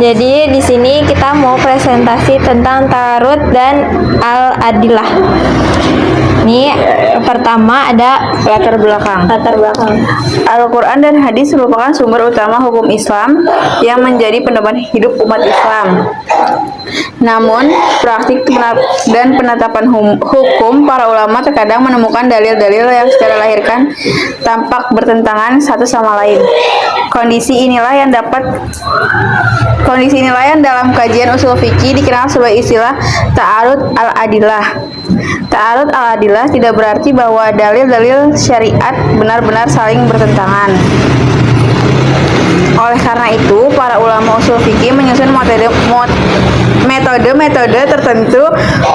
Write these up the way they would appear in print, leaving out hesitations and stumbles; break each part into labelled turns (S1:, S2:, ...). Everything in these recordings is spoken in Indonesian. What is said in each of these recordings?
S1: Jadi di sini kita mau presentasi tentang ta'arud dan al-adilah. Ini pertama ada
S2: Latar belakang. Al-Quran dan hadis merupakan sumber utama hukum Islam yang menjadi pedoman hidup umat Islam. Namun, praktik dan penetapan hukum para ulama terkadang menemukan dalil-dalil yang secara lahirkan tampak bertentangan satu sama lain. Kondisi inilah yang dalam kajian usul fikih dikenal sebagai istilah ta'arud al-adilah. Ta'arud al-adilah tidak berarti bahwa dalil-dalil syariat benar-benar saling bertentangan. Oleh karena itu, para ulama usul fikih menyusun metode-metode tertentu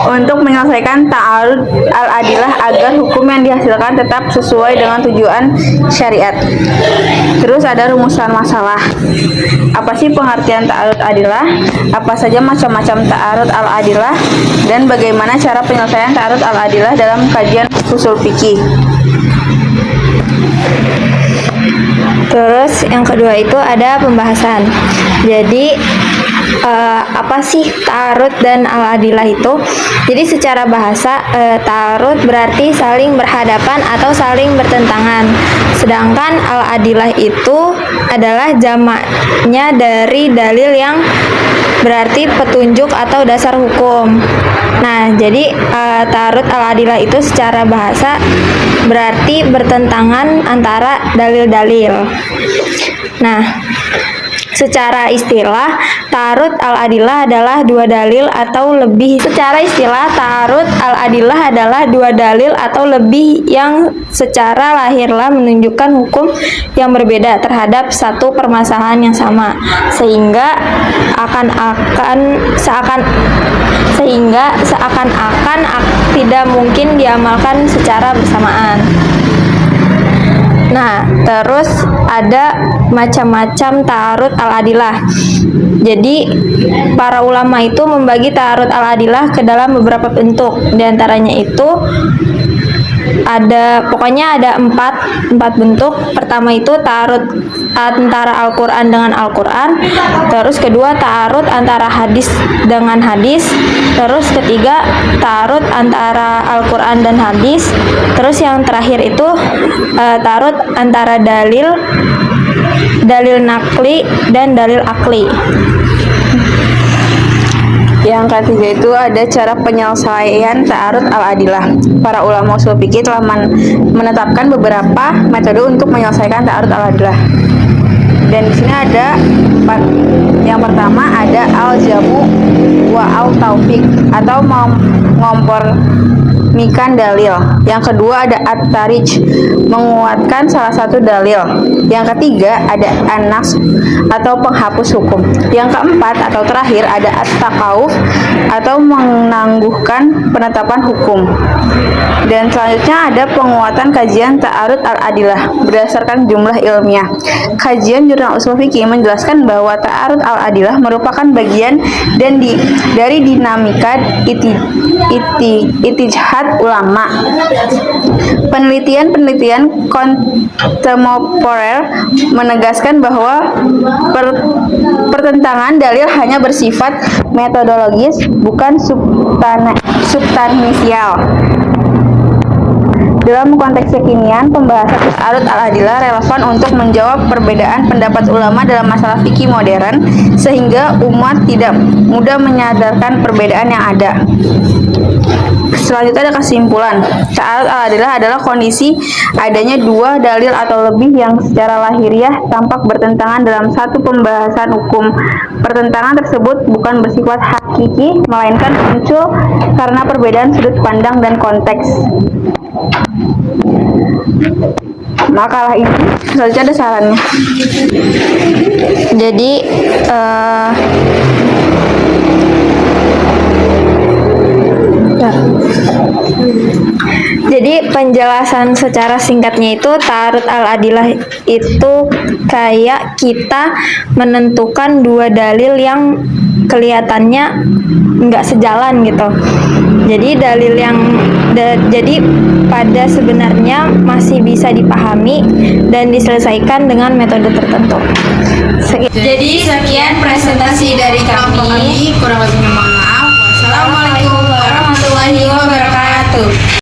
S2: untuk menyelesaikan ta'arud al-adilah agar hukum yang dihasilkan tetap sesuai dengan tujuan syariat. Terus ada rumusan masalah. Apa sih pengertian ta'arud adilah? Apa saja macam-macam ta'arud al-adilah? Dan bagaimana cara penyelesaian ta'arud al-adilah dalam kajian usul fikih?
S1: Terus yang kedua itu ada pembahasan. Jadi apa sih ta'arud dan al-adilah itu? Jadi secara bahasa ta'arud berarti saling berhadapan atau saling bertentangan. Sedangkan al-adilah itu adalah jamaknya dari dalil yang berarti petunjuk atau dasar hukum. Nah, jadi ta'arud al-adilah itu secara bahasa berarti bertentangan antara dalil-dalil. Nah, secara istilah, ta'arud al-adilah adalah dua dalil atau lebih. Secara istilah, ta'arud al-adilah adalah dua dalil atau lebih yang secara lahirlah menunjukkan hukum yang berbeda terhadap satu permasalahan yang sama, sehingga seakan-akan tidak mungkin diamalkan secara bersamaan. Nah, terus ada macam-macam ta'arud al-adilah. Jadi, para ulama itu membagi ta'arud al-adilah ke dalam beberapa bentuk. Di antaranya itu ada empat bentuk. Pertama itu ta'arud antara Al-Quran dengan Al-Quran. Terus kedua ta'arud antara hadis dengan hadis. Terus ketiga ta'arud antara Al-Quran dan hadis. Terus yang terakhir itu ta'arud antara dalil nakli dan dalil akli.
S2: Yang ketiga itu ada cara penyelesaian ta'arud al-adilah. Para ulama usul fikih telah menetapkan beberapa metode untuk menyelesaikan ta'arud al-adilah. Dan di sini ada yang pertama ada al-jamu wa al-taufiq atau mengkompromikan dalil. Yang kedua ada at-tarij, menguatkan salah satu dalil. Yang ketiga ada an-naqs atau penghapus hukum. Yang keempat atau terakhir ada at-taqawuf atau menangguhkan penetapan hukum. Dan selanjutnya ada penguatan kajian ta'arud al-adilah berdasarkan jumlah ilmiah. Kajian jurnal usul fikih menjelaskan bahwa ta'arud al-adilah merupakan bagian dari dinamika itijhad ulama. Penelitian kontemporer menegaskan bahwa pertentangan dalil hanya bersifat metodologis, bukan substansial. Dalam konteks kekinian, pembahasan ta'arud al-adilah relevan untuk menjawab perbedaan pendapat ulama dalam masalah fikih modern, sehingga umat tidak mudah menyadarkan perbedaan yang ada. Selanjutnya ada kesimpulan. Ta'arud al-adilah adalah kondisi adanya dua dalil atau lebih yang secara lahiriah tampak bertentangan dalam satu pembahasan hukum. Pertentangan tersebut bukan bersifat hakiki, melainkan muncul karena perbedaan sudut pandang dan konteks. Makalah ini selanjutnya ada sarannya.
S1: Jadi penjelasan secara singkatnya itu ta'arud al-adilah itu kayak kita menentukan dua dalil yang kelihatannya nggak sejalan gitu. Jadi dalil yang Jadi pada sebenarnya masih bisa dipahami dan diselesaikan dengan metode tertentu.
S3: Jadi sekian presentasi dari kami. Kurang lebihnya mohon maaf. Wassalamualaikum.